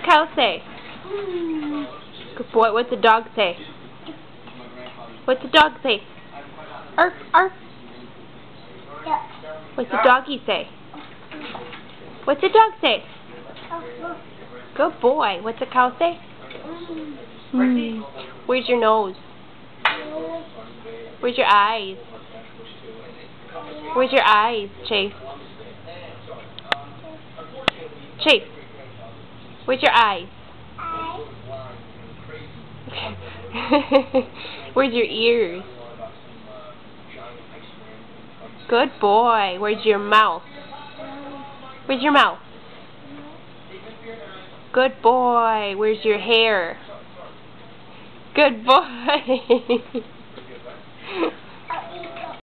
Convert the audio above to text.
cow say? Good boy. What's the dog say? What's the dog say? Arf, arf. What's the doggy say? What's the dog say? Good boy. What's the cow say? Where's your nose? Where's your eyes? Where's your eyes, Chase? Chase, where's your eyes? Where's your ears? Good boy. Where's your mouth? Where's your mouth? Good boy. Where's your hair? Good boy.